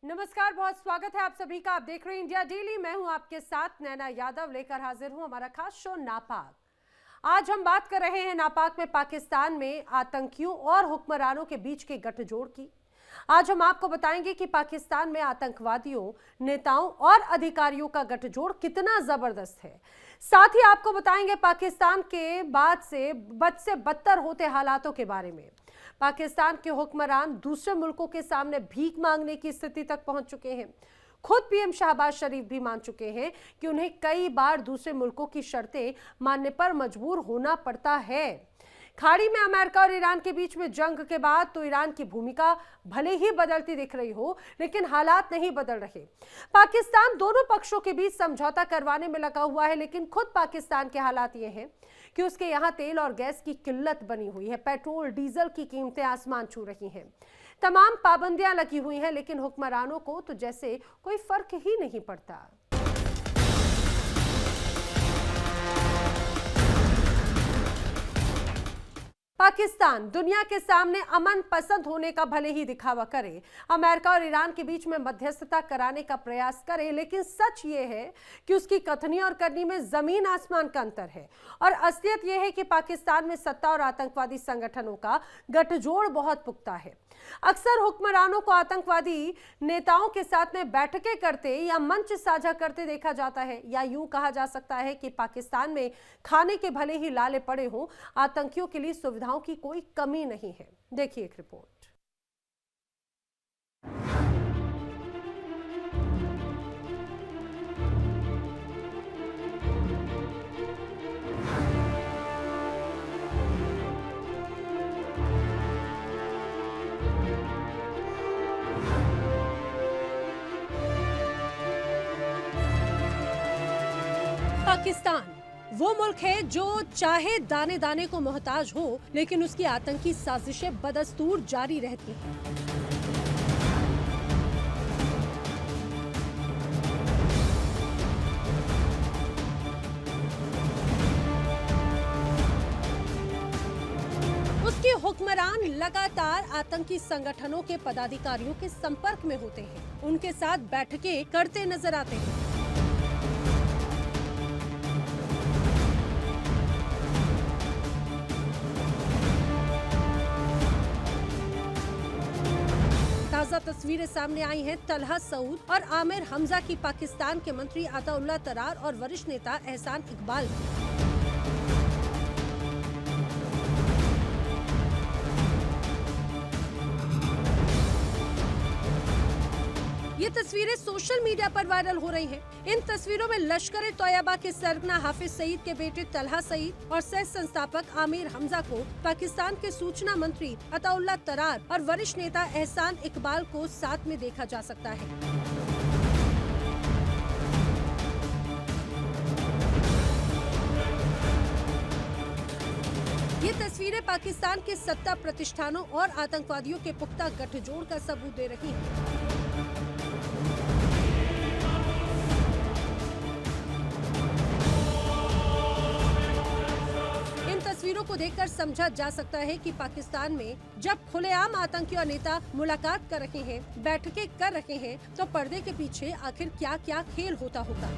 नमस्कार, बहुत स्वागत है आप सभी का। आप देख रहे हैं इंडिया डेली। मैं हूं आपके साथ नैना यादव, लेकर हाजिर हूं हमारा खास शो नापाक। आज हम बात कर रहे हैं नापाक में पाकिस्तान में आतंकियों और हुक्मरानों के बीच के गठजोड़ की। आज हम आपको बताएंगे कि पाकिस्तान में आतंकवादियों, नेताओं और अधिकारियों का गठजोड़ कितना जबरदस्त है। साथ ही आपको बताएंगे पाकिस्तान के बाद से बद से बदतर होते हालातों के बारे में। पाकिस्तान के हुक्मरान दूसरे मुल्कों के सामने भीख मांगने की स्थिति तक पहुंच चुके हैं। खुद पीएम शहबाज शरीफ भी मान चुके हैं कि उन्हें कई बार दूसरे मुल्कों की शर्तें मानने पर मजबूर होना पड़ता है। खाड़ी में अमेरिका और ईरान के बीच में जंग के बाद तो ईरान की भूमिका भले ही बदलती दिख रही हो, लेकिन हालात नहीं बदल रहे। पाकिस्तान दोनों पक्षों के बीच समझौता करवाने में लगा हुआ है, लेकिन खुद पाकिस्तान के हालात ये हैं कि उसके यहाँ तेल और गैस की किल्लत बनी हुई है। पेट्रोल डीजल की कीमतें आसमान छू रही हैं। तमाम पाबंदियां लगी हुई हैं, लेकिन हुक्मरानों को तो जैसे कोई फर्क ही नहीं पड़ता। पाकिस्तान दुनिया के सामने अमन पसंद होने का भले ही दिखावा करे, अमेरिका और ईरान के बीच में मध्यस्थता कराने का प्रयास करे, लेकिन सच ये है कि उसकी कथनी और करनी में जमीन आसमान का अंतर है। और असलियत यह है कि पाकिस्तान में सत्ता और आतंकवादी संगठनों का गठजोड़ बहुत पुख्ता है। अक्सर हुक्मरानों को आतंकवादी नेताओं के साथ में बैठकें करते या मंच साझा करते देखा जाता है, या यूं कहा जा सकता है कि पाकिस्तान में खाने के भले ही लाले पड़े हों, आतंकियों के लिए सुविधाओं की कोई कमी नहीं है। देखिए एक रिपोर्ट। पाकिस्तान वो मुल्क है जो चाहे दाने दाने को मोहताज हो, लेकिन उसकी आतंकी साजिशें बदस्तूर जारी रहती हैं। उसके हुक्मरान लगातार आतंकी संगठनों के पदाधिकारियों के संपर्क में होते हैं, उनके साथ बैठकें करते नजर आते हैं। ताज़ा तस्वीरें सामने आई हैं तलहा सऊद और आमिर हमजा की पाकिस्तान के मंत्री अताउल्लाह तरार और वरिष्ठ नेता एहसान इकबाल। ये तस्वीरें सोशल मीडिया पर वायरल हो रही हैं। इन तस्वीरों में लश्कर तोयबा के सरगना हाफिज सईद के बेटे तलहा सईद और सह संस्थापक आमिर हमजा को पाकिस्तान के सूचना मंत्री अताउल्लाह तरार और वरिष्ठ नेता एहसान इकबाल को साथ में देखा जा सकता है। ये तस्वीरें पाकिस्तान के सत्ता प्रतिष्ठानों और आतंकवादियों के पुख्ता गठजोड़ का सबूत दे रही हैं। तस्वीरों को देखकर समझा जा सकता है कि पाकिस्तान में जब खुलेआम आतंकी और नेता मुलाकात कर रहे हैं, बैठकें कर रहे हैं, तो पर्दे के पीछे आखिर क्या क्या खेल होता होगा।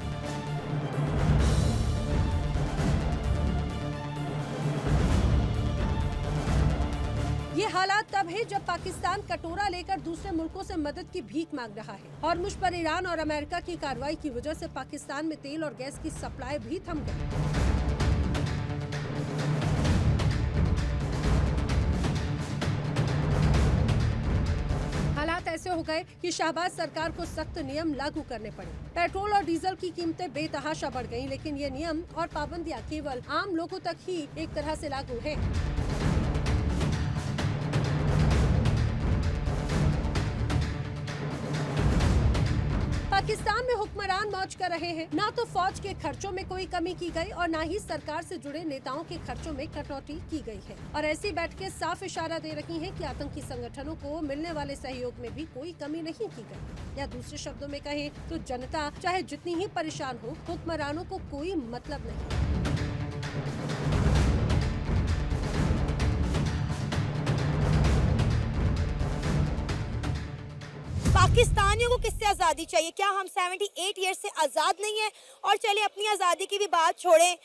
ये हालात तब है जब पाकिस्तान कटोरा लेकर दूसरे मुल्कों से मदद की भीख मांग रहा है। और मुझ पर ईरान और अमेरिका की कार्रवाई की वजह से पाकिस्तान में तेल और गैस की सप्लाई भी थम गई। ऐसे हो गए कि शहबाज सरकार को सख्त नियम लागू करने पड़े। पेट्रोल और डीजल की कीमतें बेतहाशा बढ़ गईं, लेकिन ये नियम और पाबंदियां केवल आम लोगों तक ही एक तरह से लागू हैं। पाकिस्तान में हुक्मरान मौज कर रहे हैं। ना तो फौज के खर्चों में कोई कमी की गई और ना ही सरकार से जुड़े नेताओं के खर्चों में कटौती की गई है। और ऐसी बैठकें साफ इशारा दे रही हैं कि आतंकी संगठनों को मिलने वाले सहयोग में भी कोई कमी नहीं की गई। या दूसरे शब्दों में कहें तो जनता चाहे जितनी ही परेशान हो, हुक्मरानों को कोई मतलब नहीं। पाकिस्तानियों को किससे आज़ादी चाहिए? क्या हम 78 ईयर से आज़ाद नहीं है? और चलिए अपनी आज़ादी की भी बात छोड़ें,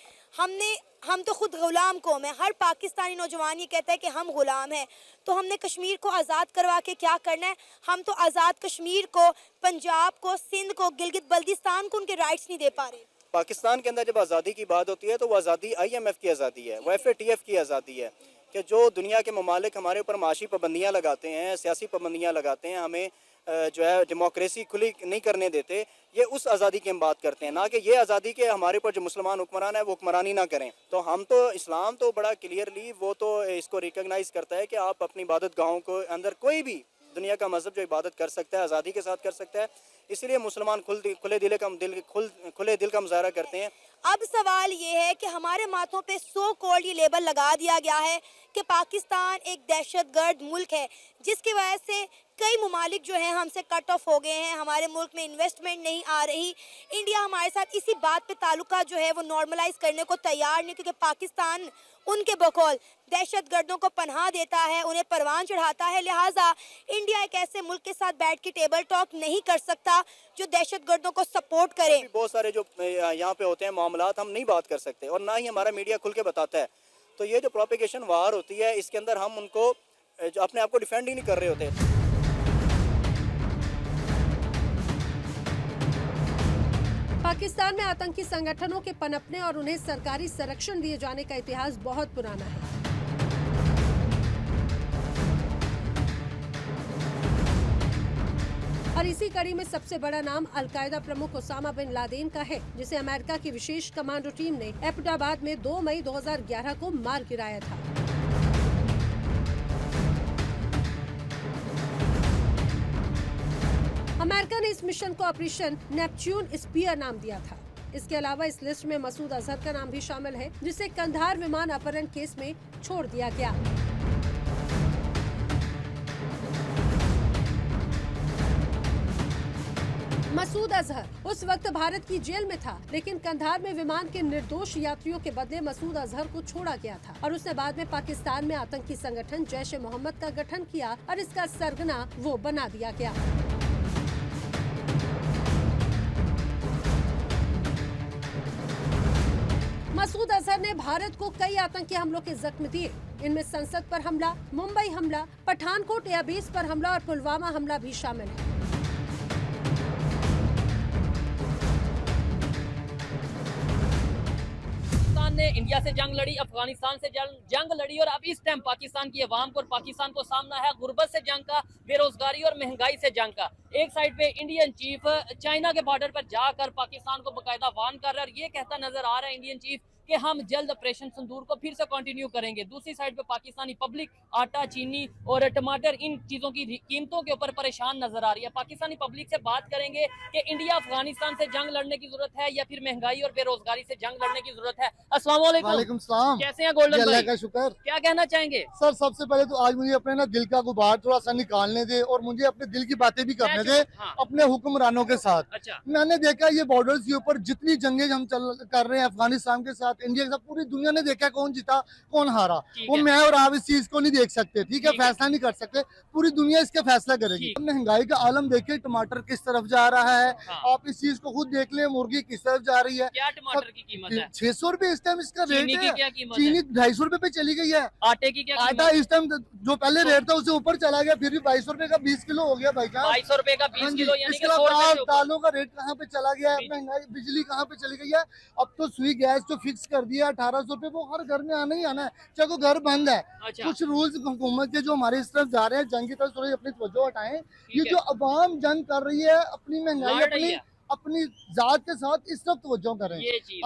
हम तो खुद गुलाम कौम है। हर पाकिस्तानी नौजवान ये कहता है कि हम गुलाम हैं। तो हमने कश्मीर को आज़ाद करवा के क्या करना है? हम तो आज़ाद कश्मीर को, पंजाब को, सिंध को, गिलगित बल्दिस्तान को उनके राइट्स नहीं दे पा रहे। पाकिस्तान के अंदर जब आज़ादी की बात होती है तो वो आज़ादी IMF की आज़ादी है, वो FATF की आज़ादी है कि जो दुनिया के ममालिक हमारे ऊपर माशी पाबंदियाँ लगाते हैं, सियासी पाबंदियाँ लगाते हैं, हमें जो है डेमोक्रेसी खुली नहीं करने देते, ये उस आज़ादी की हम बात करते हैं, ना कि ये आज़ादी के हमारे ऊपर जो मुसलमान हुक्मरान है वो हुक्मरानी ना करें। तो हम तो इस्लाम तो बड़ा क्लियरली वो तो इसको रिकगनाइज़ करता है कि आप अपनी इबादत गाहों को अंदर कोई भी दुनिया का मजहब जो इबादत कर सकता है आज़ादी के साथ कर सकता है, इसलिए मुसलमान खुले दिल का मुजाहरा करते हैं। अब सवाल ये है कि हमारे माथों पे सो कॉल्ड ये लेबल लगा दिया गया है कि पाकिस्तान एक दहशतगर्द मुल्क है, जिसकी वजह से कई ममालिक जो हैं हमसे कट ऑफ हो गए हैं, हमारे मुल्क में इन्वेस्टमेंट नहीं आ रही। इंडिया हमारे साथ इसी बात पे ताल्लुका जो है वो नॉर्मलाइज करने को तैयार नहीं, क्योंकि पाकिस्तान उनके बकौल दहशतगर्दों को पनाह देता है, उन्हें परवान चढ़ाता है। लिहाजा इंडिया एक ऐसे मुल्क के साथ बैठ के टेबल टॉक नहीं कर सकता जो दहशतगर्दों को सपोर्ट करे। बहुत सारे जो यहाँ पे होते हैं मामलात हम नहीं बात कर सकते और ना ही हमारा मीडिया खुल के बताता है। तो ये जो प्रोपेगेशन वार होती है इसके अंदर हम उनको अपने आप को डिफेंड ही नहीं कर रहे होते। पाकिस्तान में आतंकी संगठनों के पनपने और उन्हें सरकारी संरक्षण दिए जाने का इतिहास बहुत पुराना है। और इसी कड़ी में सबसे बड़ा नाम अलकायदा प्रमुख ओसामा बिन लादेन का है, जिसे अमेरिका की विशेष कमांडो टीम ने एबटाबाद में 2 मई 2011 को मार गिराया था। अमेरिका ने इस मिशन को ऑपरेशन नेपच्यून स्पीयर नाम दिया था। इसके अलावा इस लिस्ट में मसूद अजहर का नाम भी शामिल है, जिसे कंधार विमान अपहरण केस में छोड़ दिया गया। मसूद अजहर उस वक्त भारत की जेल में था, लेकिन कंधार में विमान के निर्दोष यात्रियों के बदले मसूद अजहर को छोड़ा गया था और उसने बाद में पाकिस्तान में आतंकी संगठन जैश ए मोहम्मद का गठन किया और इसका सरगना वो बना दिया गया। मसूद अजहर ने भारत को कई आतंकी हमलों के जख्म दिए। इनमें संसद पर हमला, मुंबई हमला, पठानकोट एयरबेस पर हमला और पुलवामा हमला भी शामिल है। ने इंडिया से जंग लड़ी, अफगानिस्तान से जंग लड़ी और अब इस टाइम पाकिस्तान की अवाम को और पाकिस्तान को सामना है गुर्बत से जंग का, बेरोजगारी और महंगाई से जंग का। एक साइड पे इंडियन चीफ चाइना के बॉर्डर पर जाकर पाकिस्तान को बकायदा वार्न कर रहा है और ये कहता नजर आ रहा है इंडियन चीफ कि हम जल्द ऑपरेशन सिंदूर को फिर से कंटिन्यू करेंगे। दूसरी साइड पे पाकिस्तानी पब्लिक आटा, चीनी और टमाटर इन चीजों की कीमतों के ऊपर परेशान नजर आ रही है। पाकिस्तानी पब्लिक से बात करेंगे कि इंडिया अफगानिस्तान से जंग लड़ने की जरूरत है या फिर महंगाई और बेरोजगारी से जंग लड़ने की जरूरत है। अस्सलाम वालेकुम सलाम, कैसे हैं गोल्डन भाई? का शुक्र। क्या कहना चाहेंगे? सर सबसे पहले तो आज मुझे अपने ना दिल का गुबार थोड़ा सा निकालने दे और मुझे अपने दिल की बातें भी करने दे। हाँ। अपने हुक्मरानों के साथ। अच्छा। मैंने देखा ये बॉर्डर्स के ऊपर जितनी जंगें हम कर रहे हैं अफगानिस्तान के साथ, इंडिया के साथ, पूरी दुनिया ने देखा कौन जीता कौन हारा। वो मैं और आप इस चीज को नहीं देख सकते, ठीक है, फैसला नहीं कर सकते, पूरी दुनिया इसका फैसला करेगी। महंगाई का आलम देखिए, टमाटर किस तरफ जा रहा है। हाँ। आप इस चीज को खुद देख ले, मुर्गी किस तरफ जा रही है। क्या टमाटर की कीमत है? 600 रुपए इस टाइम इसका रेट है। चीनी 250 रुपए पे चली गई है। आटे की क्या आटा इस टाइम जो पहले रेट था उससे ऊपर चला गया, फिर भी 22 रुपए का 20 किलो हो गया भाई साहब। 2200 रुपए का 20 किलो, यानी कि 100 रुपए। दालों का रेट कहाँ पे चला गया है, महंगाई, बिजली कहाँ पे चली गई है। अब तो सुई गैस जो फिक्स कर दिया 1800 रुपए, वो हर घर में आना ही आना है, चाहे वो घर बंद है। अच्छा। कुछ रूल्स हुकूमत के जो हमारे इस तरफ जा रहे हैं, जंग की तरफ थोड़ी अपनी तवज्जो हटाएं। ये जो अवाम जंग कर रही है, अपनी महंगाई अपनी जात के साथ इस तरफ तवज्जो करें।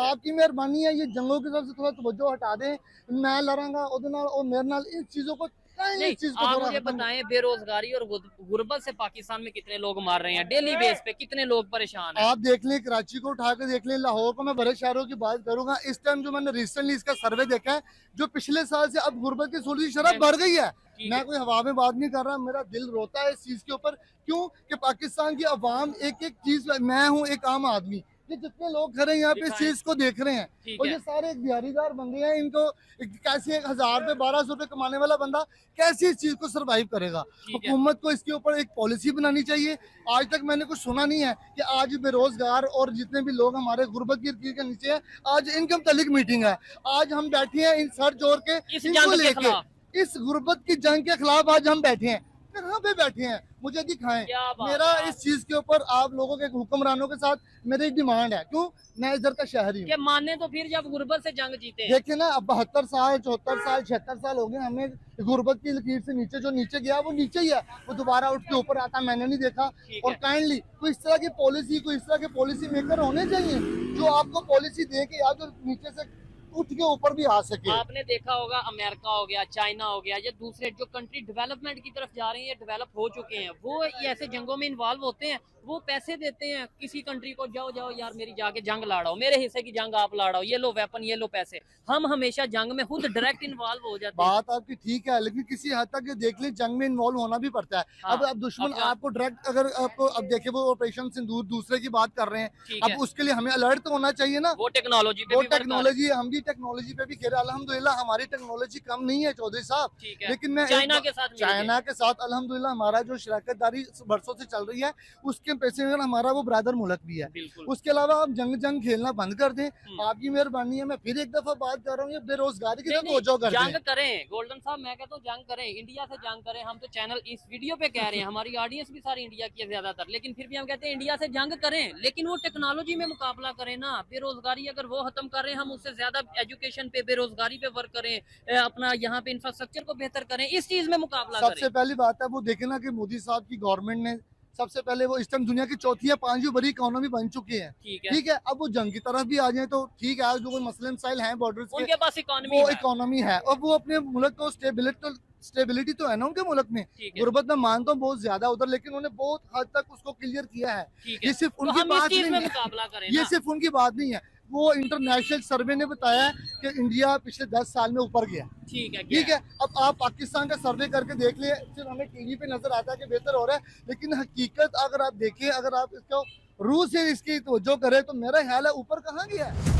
आपकी मेहरबानी है, ये जंगों की तरफ से थोड़ा तवज्जो हटा दें। मैं लड़ांगा और मेरे नाल इन चीजों को नहीं, आप मुझे बताएं बेरोजगारी और गुर्बत से पाकिस्तान में कितने लोग मार रहे हैं डेली बेस पे, कितने लोग परेशान हैं? आप देख लें, कराची को उठा कर देख लें, लाहौर को, मैं बड़े शहरों की बात करूंगा। इस टाइम जो मैंने रिसेंटली इसका सर्वे देखा है, जो पिछले साल से अब गुर्बत की थोड़ी सी शरह बढ़ गई है। मैं कोई हवा में बात नहीं कर रहा, मेरा दिल रोता है इस चीज के ऊपर। क्यों कि पाकिस्तान की अवाम एक एक चीज, मैं हूँ एक आम आदमी, ये जितने लोग खड़े हैं यहाँ पे इस दिखाएं। चीज को देख रहे हैं, ठीक और है। ये सारे एक दिहाड़ीदार बंदे हैं, इनको कैसे 1000 रुपए 1200 रुपए कमाने वाला बंदा कैसे इस चीज को सरवाइव करेगा। ठीक है। हुकूमत को इसके ऊपर एक पॉलिसी बनानी चाहिए। आज तक मैंने कुछ सुना नहीं है कि आज बेरोजगार और जितने भी लोग हमारे गुर्बत की लकीर के नीचे हैं, आज इनकम तलिक मीटिंग है। आज हम बैठे हैं इन सर जोड़ के इस इनको जंग के लेके, खिलाफ। इस गुर्बत की जंग के खिलाफ आज हम बैठे हैं। कहाँ पे बैठे हैं मुझे दिखाएं। क्या बात मेरा है। इस चीज के ऊपर आप लोगों के हुक्मरानों के साथ मेरी डिमांड है, क्यों मैं इधर का शहरी हूँ। के माने तो फिर जब गुर्बत से जंग जीते हैं। देखिए ना, अब 72 साल 74 साल 76 साल हो गए हमें गुर्बत की लकीर से नीचे, जो नीचे गया वो नीचे ही है, वो दोबारा उठ के ऊपर आता मैंने नहीं देखा। ठीक और है। काइंडली कोई इस तरह की पॉलिसी, कोई इस तरह के पॉलिसी मेकर होने चाहिए जो आपको पॉलिसी दे के या जो नीचे से उठ के ऊपर भी आ सके। आपने देखा होगा अमेरिका हो गया, चाइना हो गया, ये दूसरे जो कंट्री डेवलपमेंट की तरफ जा रही है, डेवलप हो चुके हैं, वो ये ऐसे जंगों में इन्वॉल्व होते हैं। वो पैसे देते हैं किसी कंट्री को, जाओ जाओ यार मेरी जाके जंग लड़ाओ, मेरे हिस्से की जंग आप लड़ाओ, ये लो वेपन, ये लो पैसे। हम हमेशा जंग में खुद डायरेक्ट इन्वॉल्व हो जाते हैं। बात आपकी ठीक है, लेकिन किसी हद तक ये देख लें जंग में इन्वॉल्व होना भी पड़ता है। हाँ, अब दुश्मन अब- आपको डायरेक्ट, अगर आपको अब देखिए वो ऑपरेशन सिंदूर दूसरे की बात कर रहे हैं, ठीक है। अब उसके लिए हमें अलर्ट तो होना चाहिए ना। वो टेक्नोलॉजी पे वो भी work कर- टेक्नोलॉजी, हम भी टेक्नोलॉजी पे भी खेल रहे हैं। अल्हम्दुलिल्लाह हमारी टेक्नोलॉजी कम नहीं है चौधरी साहब, ठीक है। लेकिन मैं चाइना के साथ मिल चाइना के साथ अल्हम्दुलिल्लाह हमारा जो शराकतदारी बरसों से चल रही है, उसके पैसे में हमारा वो ब्रदर मुल्क भी है। बिल्कुल। उसके अलावा आप जंग खेलना बंद कर दें, आपकी मेहरबानी है। मैं फिर एक दफा बात कर रहा हूँ, ये बेरोजगारी की तरफ नहीं, तवज्जो कर जंग दें। करें गोल्डन साहब, मैं कहता हूँ जंग करें, इंडिया से जंग करें। हम तो चैनल इस वीडियो पे कह रहे हैं, हमारी ऑडियंस भी सारी इंडिया की है ज्यादातर, लेकिन फिर भी हम कहते हैं इंडिया से जंग करें, लेकिन वो टेक्नोलॉजी में मुकाबला करें ना। बेरोजगारी अगर वो खत्म कर रहे हैं, हम उससे ज्यादा एजुकेशन पे, बेरोजगारी पे वर्क करें, अपना यहाँ पे इंफ्रास्ट्रक्चर को बेहतर करें, इस चीज में मुकाबला सबसे करें। पहली बात है वो देखे ना कि मोदी साहब की गवर्नमेंट ने सबसे पहले, वो इस टाइम दुनिया की चौथी या पांचवी बड़ी इकोनॉमी बन चुकी है। ठीक है। ठीक है, अब वो जंग की तरफ भी आ जाए तो ठीक है, जो कोई मसले मसाइल हैं बॉर्डर्स के, उनके पास इकोनॉमी वो है। इकोनॉमी है, और वो अपने मुल्क को स्टेबिलिटी तो है ना उनके मुल्क में। ठीक है। गुर्बत में मानता हूँ बहुत ज्यादा उधर, लेकिन उन्होंने बहुत हद तक उसको क्लियर किया है। ठीक ये है। सिर्फ तो उनकी हम इस बात चीज में नहीं है, मुकाबला करें ये ना। सिर्फ उनकी बात नहीं है। वो इंटरनेशनल सर्वे ने बताया है कि इंडिया पिछले 10 साल में ऊपर गया। ठीक है। ठीक है, अब आप पाकिस्तान का सर्वे करके देख लिए, सिर्फ हमें टीवी पे नजर आता है कि बेहतर हो रहा है, लेकिन हकीकत अगर आप देखें, अगर आप इसको रूह से इसकी तवज्जो करें, तो मेरा ख्याल है ऊपर कहाँ गया है।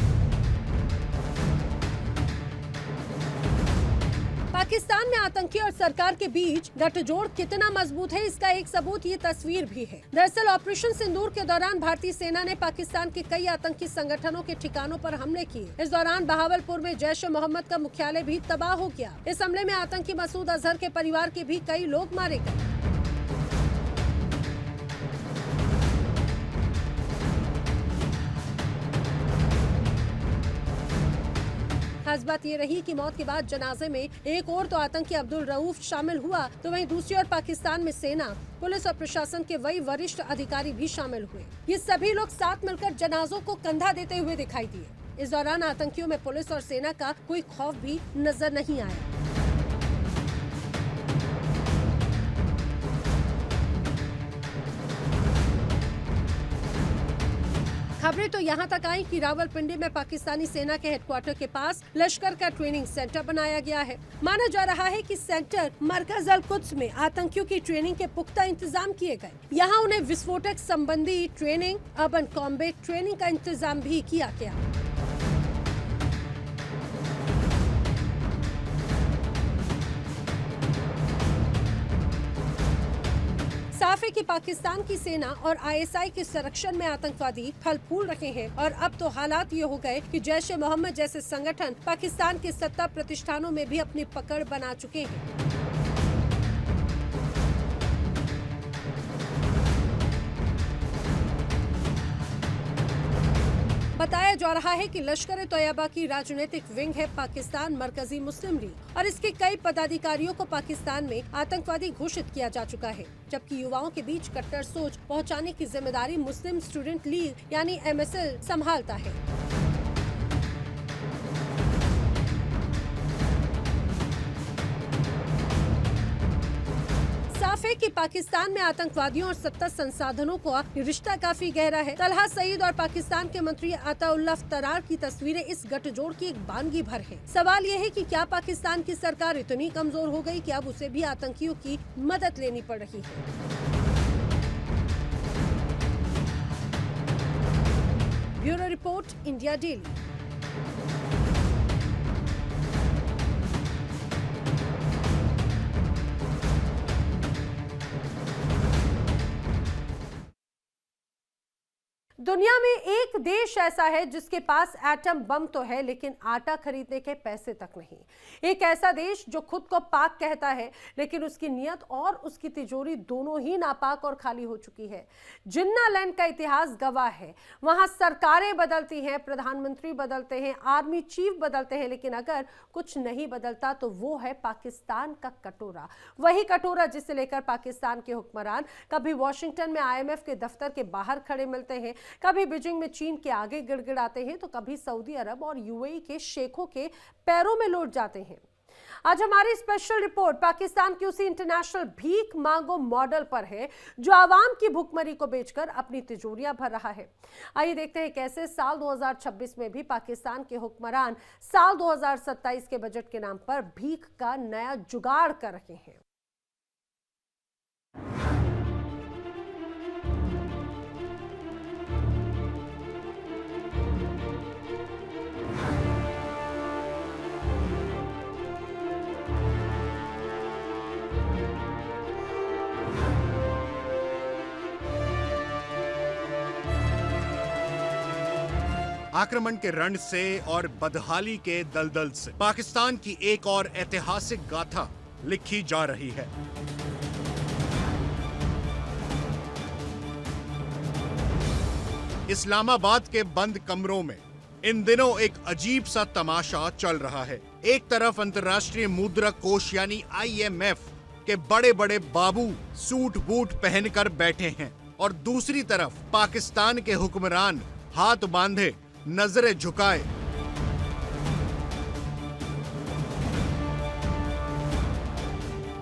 पाकिस्तान में आतंकी और सरकार के बीच गठजोड़ कितना मजबूत है, इसका एक सबूत ये तस्वीर भी है। दरअसल ऑपरेशन सिंदूर के दौरान भारतीय सेना ने पाकिस्तान के कई आतंकी संगठनों के ठिकानों पर हमले किए। इस दौरान बहावलपुर में जैश ए मोहम्मद का मुख्यालय भी तबाह हो गया। इस हमले में आतंकी मसूद अजहर के परिवार के भी कई लोग मारे गए। खास बात ये रही कि मौत के बाद जनाजे में एक और तो आतंकी अब्दुल रऊफ शामिल हुआ, तो वहीं दूसरी ओर पाकिस्तान में सेना, पुलिस और प्रशासन के वही वरिष्ठ अधिकारी भी शामिल हुए। ये सभी लोग साथ मिलकर जनाजों को कंधा देते हुए दिखाई दिए। इस दौरान आतंकियों में पुलिस और सेना का कोई खौफ भी नजर नहीं आया। खबरें तो यहाँ तक आई कि रावलपिंडी में पाकिस्तानी सेना के हेडक्वार्टर के पास लश्कर का ट्रेनिंग सेंटर बनाया गया है। माना जा रहा है कि सेंटर मरकज अल कुद्स में आतंकियों की ट्रेनिंग के पुख्ता इंतजाम किए गए। यहाँ उन्हें विस्फोटक संबंधी ट्रेनिंग, अर्बन कॉम्बैट ट्रेनिंग का इंतजाम भी किया गया। साफ है कि पाकिस्तान की सेना और आईएसआई के संरक्षण में आतंकवादी फल फूल रहे हैं, और अब तो हालात ये हो गए कि जैश ए मोहम्मद जैसे संगठन पाकिस्तान के सत्ता प्रतिष्ठानों में भी अपनी पकड़ बना चुके हैं। बताया जा रहा है कि लश्कर ए तैयबा की राजनीतिक विंग है पाकिस्तान मरकजी मुस्लिम लीग, और इसके कई पदाधिकारियों को पाकिस्तान में आतंकवादी घोषित किया जा चुका है, जबकि युवाओं के बीच कट्टर सोच पहुंचाने की जिम्मेदारी मुस्लिम स्टूडेंट लीग यानी MSL संभालता है। साफ है कि पाकिस्तान में आतंकवादियों और सत्ता संसाधनों का रिश्ता काफी गहरा है। तलहा सईद और पाकिस्तान के मंत्री अताउल्लाह तरार की तस्वीरें इस गठजोड़ की एक बानगी भर है। सवाल यह है कि क्या पाकिस्तान की सरकार इतनी कमजोर हो गई कि अब उसे भी आतंकियों की मदद लेनी पड़ रही है। Bureau report, India daily. दुनिया में एक देश ऐसा है जिसके पास एटम बम तो है लेकिन आटा खरीदने के पैसे तक नहीं। एक ऐसा देश जो खुद को पाक कहता है लेकिन उसकी नीयत और उसकी तिजोरी दोनों ही नापाक और खाली हो चुकी है। जिन्ना लैंड का इतिहास गवाह है। वहां सरकारें बदलती हैं, प्रधानमंत्री बदलते हैं, आर्मी चीफ बदलते हैं, लेकिन अगर कुछ नहीं बदलता तो वो है पाकिस्तान का कटोरा। वही कटोरा जिसे लेकर पाकिस्तान के हुक्मरान कभी वॉशिंगटन में IMF के दफ्तर के बाहर खड़े मिलते हैं, कभी बीजिंग में चीन के आगे गिड़गिड़ाते हैं, तो कभी सऊदी अरब और UAE के शेखों के पैरों में लौट जाते हैं। आज हमारी स्पेशल रिपोर्ट पाकिस्तान की उसी इंटरनेशनल भीख मांगो मॉडल पर है जो आवाम की भूखमरी को बेचकर अपनी तिजोरियां भर रहा है। आइए देखते हैं कैसे साल 2026 में भी पाकिस्तान के हुक्मरान साल 2027 के बजट के नाम पर भीख का नया जुगाड़ कर रहे हैं। आक्रमण के रण से और बदहाली के दलदल से पाकिस्तान की एक और ऐतिहासिक गाथा लिखी जा रही है। इस्लामाबाद के बंद कमरों में इन दिनों एक अजीब सा तमाशा चल रहा है। एक तरफ अंतर्राष्ट्रीय मुद्रा कोष यानी IMF के बड़े बड़े बाबू सूट बूट पहनकर बैठे हैं और दूसरी तरफ पाकिस्तान के हुक्मरान हाथ बांधे नजरें झुकाए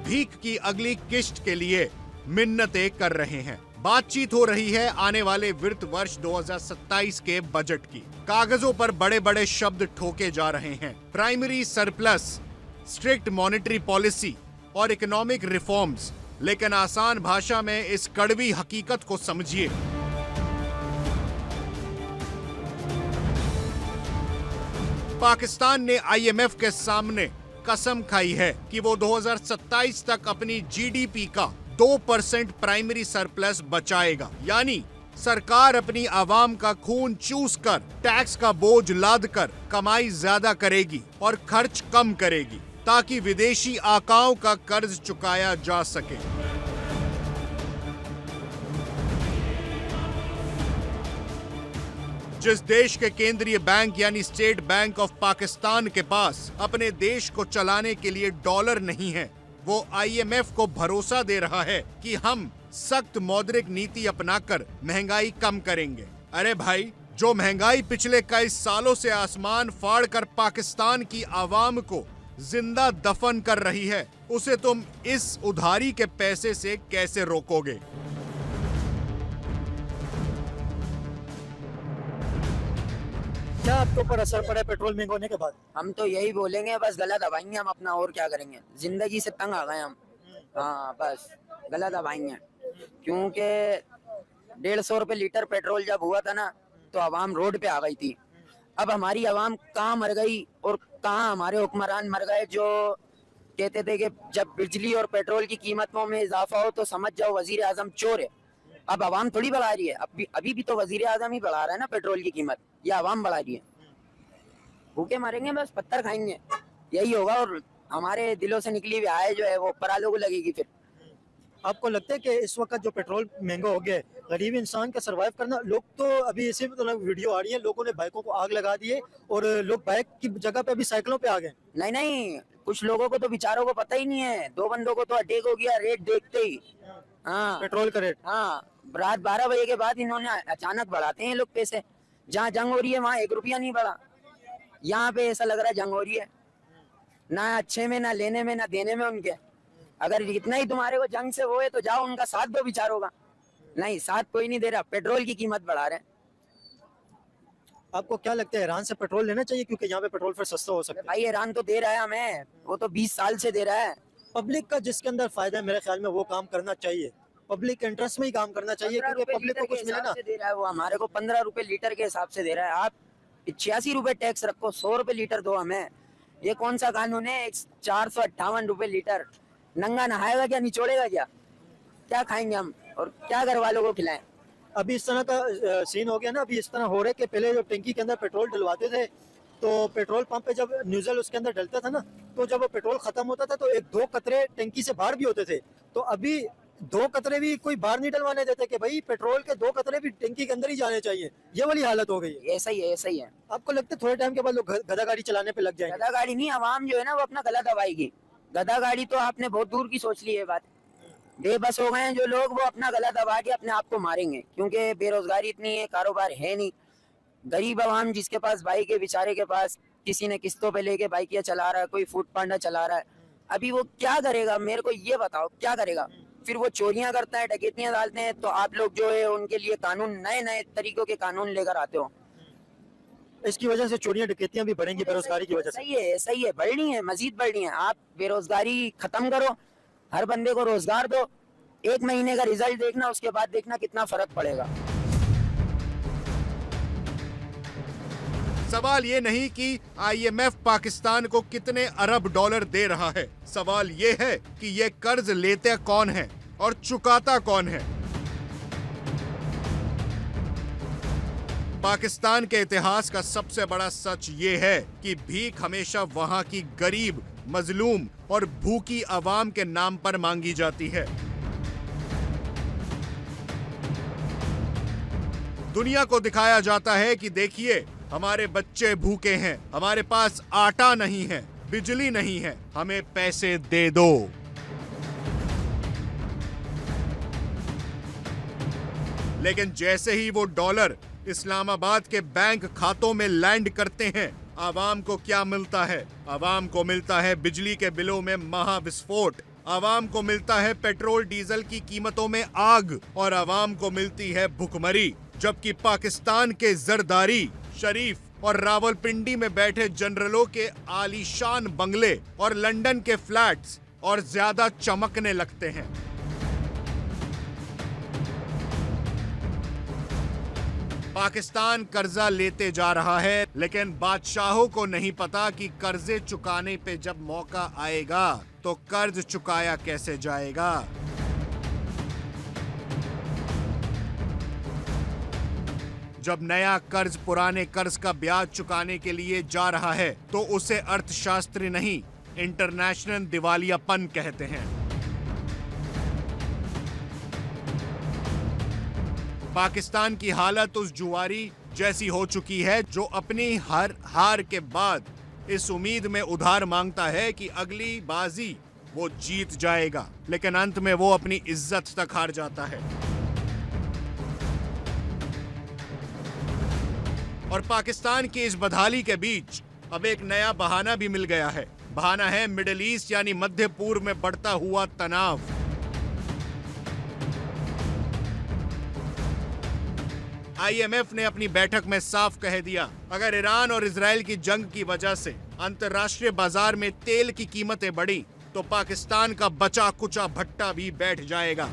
भीख की अगली किश्त के लिए मिन्नतें कर रहे हैं। बातचीत हो रही है आने वाले वित्त वर्ष 2027 के बजट की। कागजों पर बड़े बड़े शब्द ठोके जा रहे हैं। Primary surplus, strict monetary policy और इकोनॉमिक रिफॉर्म्स। लेकिन आसान भाषा में इस कड़वी हकीकत को समझिए। पाकिस्तान ने IMF के सामने कसम खाई है कि वो 2027 तक अपनी GDP का 2% प्राइमरी सरप्लस बचाएगा। यानी सरकार अपनी आवाम का खून चूस कर टैक्स का बोझ लाद कर कमाई ज्यादा करेगी और खर्च कम करेगी ताकि विदेशी आकाओं का कर्ज चुकाया जा सके। जिस देश के केंद्रीय बैंक यानी स्टेट बैंक ऑफ पाकिस्तान के पास अपने देश को चलाने के लिए डॉलर नहीं है, वो IMF को भरोसा दे रहा है कि हम सख्त मौद्रिक नीति अपनाकर महंगाई कम करेंगे। अरे भाई, जो महंगाई पिछले कई सालों से आसमान फाड़ कर पाकिस्तान की आवाम को जिंदा दफन कर रही है, उसे तुम इस उधारी के पैसे से कैसे रोकोगे? क्या आपके ऊपर असर पड़ा है पेट्रोल महंगा होने के बाद? हम तो यही बोलेंगे, बस गला दबाएंगे हम अपना, और क्या करेंगे। जिंदगी से तंग आ गए हम। हाँ, बस गला दबाएंगे, क्योंकि 150 रुपए लीटर पेट्रोल जब हुआ था ना तो आवाम रोड पे आ गई थी। अब हमारी आवाम कहाँ मर गई और कहाँ हमारे हुक्मरान मर गए जो कहते थे कि जब बिजली और पेट्रोल की कीमतों में इजाफा हो तो समझ जाओ वजीर आजम चोर है। अब आवाम थोड़ी बढ़ा रही है, अभी भी तो वजीर आजम ही बढ़ा रहा है ना पेट्रोल की कीमत, ये आवाम बढ़ा रही है। भूखे मरेंगे, बस पत्थर खाएंगे, यही होगा। और हमारे दिलों से निकली हुई आय जो है वो परालों को लगेगी। फिर आपको लगता है कि इस वक्त जो पेट्रोल महंगा हो गया है, गरीब इंसान का सरवाइव करना, लोग तो अभी ऐसे मतलब वीडियो आ रही है, लोगों ने बाइकों को आग लगा दी है और लोग बाइक की जगह पे अभी साइकिलों पे आ गए। नहीं, कुछ लोगों को तो बेचारों को पता ही नहीं है। 2 बंदों को तो अटैक हो गया रेट देखते ही। हाँ, पेट्रोल का रेट। हाँ, रात 12 बजे के बाद इन्होंने अचानक बढ़ाते हैं लोग पैसे। जहाँ जंग हो रही है वहाँ 1 रुपया नहीं बढ़ा। यहाँ पे ऐसा लग रहा है जंग हो रही है, ना अच्छे में, ना लेने में, ना देने में उनके। अगर इतना ही तुम्हारे को जंग से वो है तो जाओ उनका साथ दो बेचारों का। नहीं, साथ कोई नहीं दे रहा, पेट्रोल की कीमत बढ़ा रहे हैं। आपको क्या लगता है ईरान से पेट्रोल लेना चाहिए, क्योंकि यहाँ पे पेट्रोल फिर सस्ता हो सकता है? भाई ईरान तो दे रहा है हमें, वो तो 20 साल से दे रहा है। पब्लिक का जिसके अंदर फायदा है, मेरे ख्याल में वो काम करना चाहिए। पब्लिक इंटरेस्ट में ही काम करना चाहिए, क्योंकि पब्लिक को कुछ मिले ना। दे रहा है वो हमारे को 15 रुपए लीटर के हिसाब से दे रहा है। आप 86 रुपए टैक्स रखो, 100 रुपए लीटर दो हमें। ये कौन सा कानून है? 458 रुपए लीटर। नंगा नहाएगा क्या, निचोड़ेगा क्या? क्या खाएंगे हम और क्या घर वालों को खिलाएं? अभी इस तरह का सीन हो गया ना, अभी इस तरह हो रहा है कि पहले जो टंकी के अंदर पेट्रोल डलवाते थे, तो पेट्रोल पंप पे जब न्यूज़ल उसके अंदर डलता था ना, तो जब वो पेट्रोल खत्म होता था तो 1-2 कतरे टंकी से बाहर भी होते थे। तो अभी 2 कतरे भी कोई बाहर नहीं डलवाने देते कि भाई पेट्रोल के 2 कतरे भी टंकी के अंदर ही जाने चाहिए। ये वाली हालत हो गई है। ऐसा ही है, ऐसा ही है। आपको लगता है थोड़े टाइम के बाद लोग गधा गाड़ी चलाने पे लग जाएंगे? गधा गाड़ी नहीं, आवाम जो है ना वो अपना गला दबाएगी। गधा गाड़ी तो आपने बहुत दूर की सोच ली है बात। बेबस हो गए हैं जो लोग, वो अपना गला दबा के अपने आप को मारेंगे, क्योंकि बेरोजगारी इतनी है, कारोबार है नहीं। गरीब आवाम जिसके पास बाइक है, बेचारे के पास किसी ने किस्तों पे लेके बाइकियां चला रहा है, कोई फूड पांडा चला रहा है। अभी वो क्या करेगा? मेरे को ये बताओ, क्या करेगा? फिर वो चोरियां करता है, डकैतियां डालते हैं, तो आप लोग जो है उनके लिए कानून, नए नए तरीकों के कानून लेकर आते हो। इसकी वजह से चोरियां डकैतियां भी बढ़ेंगी बेरोजगारी की वजह से। सही है, बढ़नी है, मजीद बढ़नी है। आप बेरोजगारी खत्म करो, हर बंदे को रोजगार दो। 1 महीने का रिजल्ट देखना, उसके बाद देखना कितना फर्क पड़ेगा। सवाल ये नहीं कि IMF पाकिस्तान को कितने अरब डॉलर दे रहा है, सवाल ये है कि ये कर्ज लेते कौन है और चुकाता कौन है। पाकिस्तान के इतिहास का सबसे बड़ा सच ये है कि भीख हमेशा वहां की गरीब, मजलूम और भूखी आवाम के नाम पर मांगी जाती है। दुनिया को दिखाया जाता है कि देखिए, हमारे बच्चे भूखे हैं, हमारे पास आटा नहीं है, बिजली नहीं है, हमें पैसे दे दो। लेकिन जैसे ही वो डॉलर इस्लामाबाद के बैंक खातों में लैंड करते हैं, आवाम को क्या मिलता है? आवाम को मिलता है बिजली के बिलों में महाविस्फोट, आवाम को मिलता है पेट्रोल डीजल की कीमतों में आग, और आवाम को मिलती है भुखमरी। जबकि पाकिस्तान के जरदारी, शरीफ और रावलपिंडी में बैठे जनरलों के आलीशान बंगले और लंदन के फ्लैट्स और ज्यादा चमकने लगते हैं। पाकिस्तान कर्जा लेते जा रहा है, लेकिन बादशाहों को नहीं पता कि कर्जे चुकाने पे जब मौका आएगा तो कर्ज चुकाया कैसे जाएगा। जब नया कर्ज पुराने कर्ज का ब्याज चुकाने के लिए जा रहा है तो उसे अर्थशास्त्री नहीं, इंटरनेशनल दिवालियापन कहते हैं। पाकिस्तान की हालत उस जुआरी जैसी हो चुकी है जो अपनी हर हार के बाद इस उम्मीद में उधार मांगता है कि अगली बाजी वो जीत जाएगा, लेकिन अंत में वो अपनी इज्जत तक हार जाता है। और पाकिस्तान की इस बदहाली के बीच अब एक नया बहाना भी मिल गया है। बहाना है मिडिल ईस्ट यानी मध्य पूर्व में बढ़ता हुआ तनाव। IMF ने अपनी बैठक में साफ कह दिया, अगर ईरान और इजराइल की जंग की वजह से अंतर्राष्ट्रीय बाजार में तेल की कीमतें बढ़ी तो पाकिस्तान का बचा कुचा भट्टा भी बैठ जाएगा।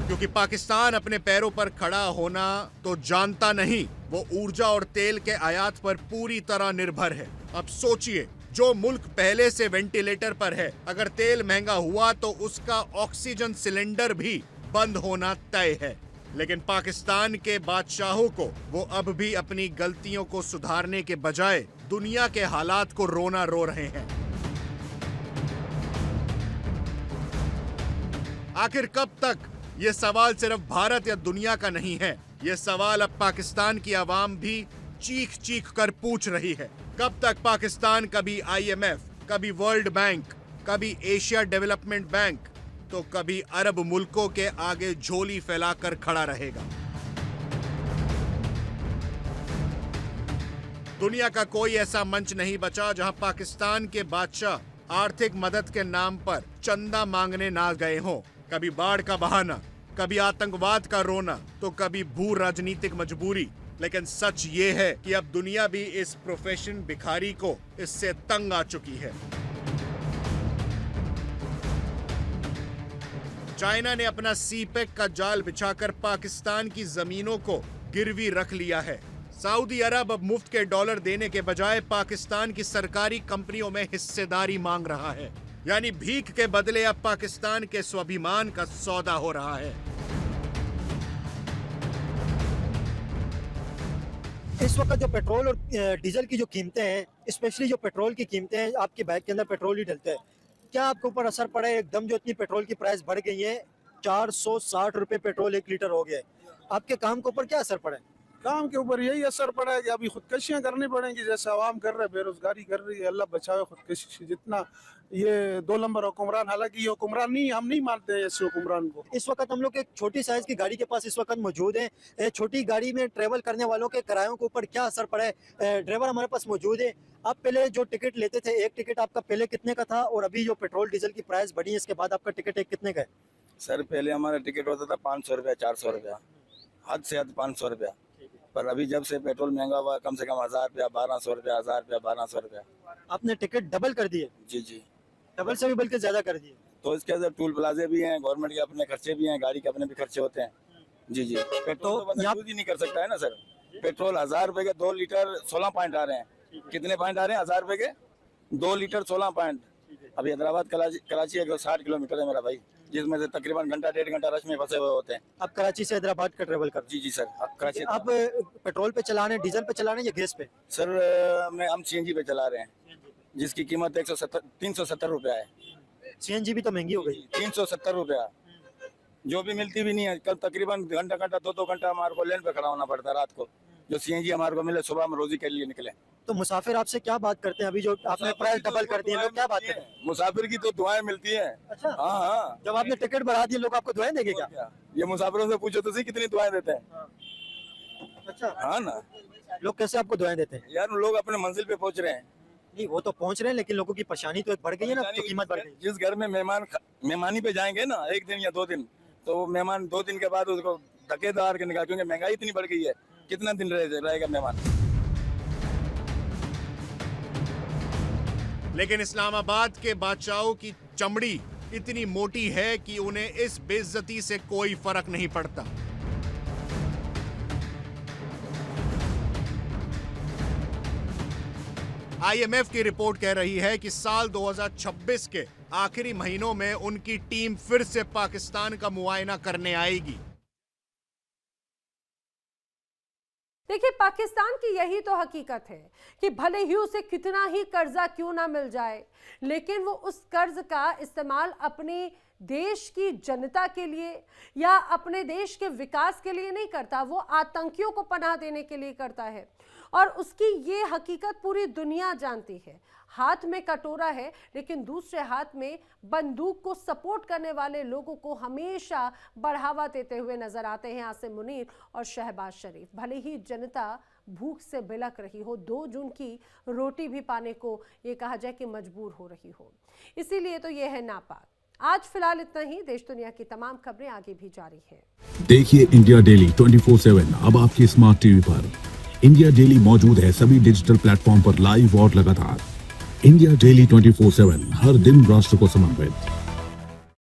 क्योंकि पाकिस्तान अपने पैरों पर खड़ा होना तो जानता नहीं, वो ऊर्जा और तेल के आयात पर पूरी तरह निर्भर है। अब सोचिए, जो मुल्क पहले से वेंटिलेटर पर है, अगर तेल महंगा हुआ तो उसका ऑक्सीजन सिलेंडर भी बंद होना तय है। लेकिन पाकिस्तान के बादशाहों को वो अब भी अपनी गलतियों को सुधारने के बजाय दुनिया के हालात को रोना रो रहे हैं। आखिर कब तक? ये सवाल सिर्फ भारत या दुनिया का नहीं है, ये सवाल अब पाकिस्तान की आवाम भी चीख चीख कर पूछ रही है। कब तक पाकिस्तान कभी IMF, कभी वर्ल्ड बैंक, कभी एशिया डेवलपमेंट बैंक, तो कभी अरब मुल्कों के आगे झोली फैलाकर खड़ा रहेगा। दुनिया का कोई ऐसा मंच नहीं बचा जहां पाकिस्तान के बादशाह आर्थिक मदद के नाम पर चंदा मांगने ना गए हों। कभी बाढ़ का बहाना, कभी आतंकवाद का रोना, तो कभी भू राजनीतिक मजबूरी। लेकिन सच ये है कि अब दुनिया भी इस प्रोफेशन भिखारी को इससे तंग आ चुकी है। चाइना ने अपना सीपेक का जाल बिछाकर पाकिस्तान की जमीनों को गिरवी रख लिया है। सऊदी अरब अब मुफ्त के डॉलर देने के बजाय पाकिस्तान की सरकारी कंपनियों में हिस्सेदारी मांग रहा है। यानी भीख के बदले अब पाकिस्तान के स्वाभिमान का सौदा हो रहा है। इस वक्त जो पेट्रोल और डीजल की जो कीमतें हैं, स्पेशली जो पेट्रोल की कीमतें हैं, आपकी बाइक के अंदर पेट्रोल ही डलता है, क्या आपके ऊपर असर पड़ा है? एकदम जो इतनी पेट्रोल की प्राइस बढ़ गई है, 460 रुपए पेट्रोल 1 लीटर हो गया है, आपके काम के ऊपर क्या असर पड़ा है? काम के ऊपर यही असर पड़ा है कि अभी खुदकशियां करनी पड़ेंगी, जैसे आवाम कर रहे हैं, बेरोजगारी कर रही है। अल्लाह बचावे खुदकशी से। जितना ये 2 नंबर हुक्मरान, हालांकि ये हुक्मरान नहीं, हम नहीं मानते हैं ऐसे हुक्मरान को। इस वक्त हम लोग एक छोटी साइज की गाड़ी के पास इस वक्त मौजूद है। छोटी गाड़ी में ट्रेवल करने वालों के किरायों के ऊपर क्या असर पड़ा है? ड्राइवर हमारे पास मौजूद है। आप पहले जो टिकट लेते थे, एक टिकट आपका पहले कितने का था, और अभी जो पेट्रोल डीजल की प्राइस बढ़ी है इसके बाद आपका टिकट एक कितने का है? सर पहले हमारा टिकट होता था 500 रुपया, 400 रुपया, हद से हद 500 रुपया। पर अभी जब से पेट्रोल महंगा हुआ, कम से कम 1000 रुपया, 1200 रुपया, 1000 रुपया, 1200 रुपया। आपने टिकट डबल कर दिए? जी जी, डबल से भी बल्कि ज्यादा कर दिए। तो इसके अंदर टूल प्लाजे भी हैं, गवर्नमेंट के अपने खर्चे भी हैं, गाड़ी के अपने भी खर्चे होते हैं। जी जी, पेट्रोल तो बंदा यूज ही नहीं कर सकता है ना सर। पेट्रोल 1000 रुपए के 2 लीटर 16 पॉइंट आ रहे हैं। कितने पॉइंट आ रहे हैं? 1000 रुपए के 2 लीटर 16 पॉइंट। अभी हैदराबाद कराची है 60 किलोमीटर है मेरा भाई, जिसमें से तकरीबन घंटा 1.5 घंटा रश में फंसे हुए होते हैं। आप कराची से हैदराबाद का ट्रेवल कर? जी जी सर, कराची। आप पेट्रोल पे चला रहे हैं, डीजल पे चला रहे हैं या गैस पे? सर हम CNG पे चला रहे हैं, जिसकी कीमत 370 रुपया है। CNG भी तो महंगी हो गई। 370 रुपया, जो भी मिलती भी नहीं है। कल तकरीबन घंटा 2-2 घंटा हमारे को लाइन पे खड़ा होना पड़ता है रात को, जो CNG हमारे को मिले, सुबह हम रोजी के लिए निकले। तो मुसाफिर आपसे क्या बात करते हैं? अभी जो आपने प्राइस डबल कर दी है, लोग क्या बात करते हैं? मुसाफिर की तो दुआएं मिलती है। अच्छा, हाँ हाँ, जब आपने टिकट बढ़ा दिए लोग आपको दुआएं देंगे क्या? ये मुसाफिरों से पूछो तो सही कितनी दुआएं देते हैं। अच्छा, हाँ ना, लोग कैसे आपको दुआएं देते हैं? यार लोग अपने मंजिल पे पहुंच रहे हैं। नहीं, वो तो पहुंच रहे हैं, लेकिन लोगों की परेशानी तो एक बढ़ गई है ना, तो कीमत बढ़ गई। जिस घर में मेहमानी पे जाएंगे ना 1 दिन या 2 दिन, तो वो मेहमान 2 दिन के बाद उसको धकेदार के निकाल, क्योंकि महंगाई इतनी बढ़ गई है। कितना दिन रहेगा मेहमान? लेकिन इस्लामाबाद के बादशाहों की चमड़ी इतनी मोटी है कि उन्हें इस बेइज्जती से कोई फर्क नहीं पड़ता। IMF की रिपोर्ट कह रही है कि साल 2026 के आखिरी महीनों में उनकी टीम फिर से पाकिस्तान का मुआयना करने आएगी। देखिए, पाकिस्तान की यही तो हकीकत है कि भले ही उसे कितना ही कर्जा क्यों ना मिल जाए, लेकिन वो उस कर्ज का इस्तेमाल अपने देश की जनता के लिए या अपने देश के विकास के लिए नहीं करता, वो आतंकियों को पनाह देने के लिए करता है। और उसकी ये हकीकत पूरी दुनिया जानती है। हाथ में कटोरा है, लेकिन दूसरे हाथ में बंदूक को सपोर्ट करने वाले लोगों को हमेशा बढ़ावा देते हुए नजर आते हैं आसिम मुनीर और शहबाज शरीफ। भले ही जनता भूख से बिलख रही हो, 2 जून की रोटी भी पाने को ये कहा जाए कि मजबूर हो रही हो। इसीलिए तो ये है नापाक। आज फिलहाल इतना ही। देश दुनिया की तमाम खबरें आगे भी जारी है। देखिए इंडिया डेली 24/7 अब आपकी स्मार्ट टीवी पर। इंडिया डेली मौजूद है सभी डिजिटल प्लेटफॉर्म पर लाइव और लगातार। इंडिया डेली 24/7 हर दिन राष्ट्र को समर्पित।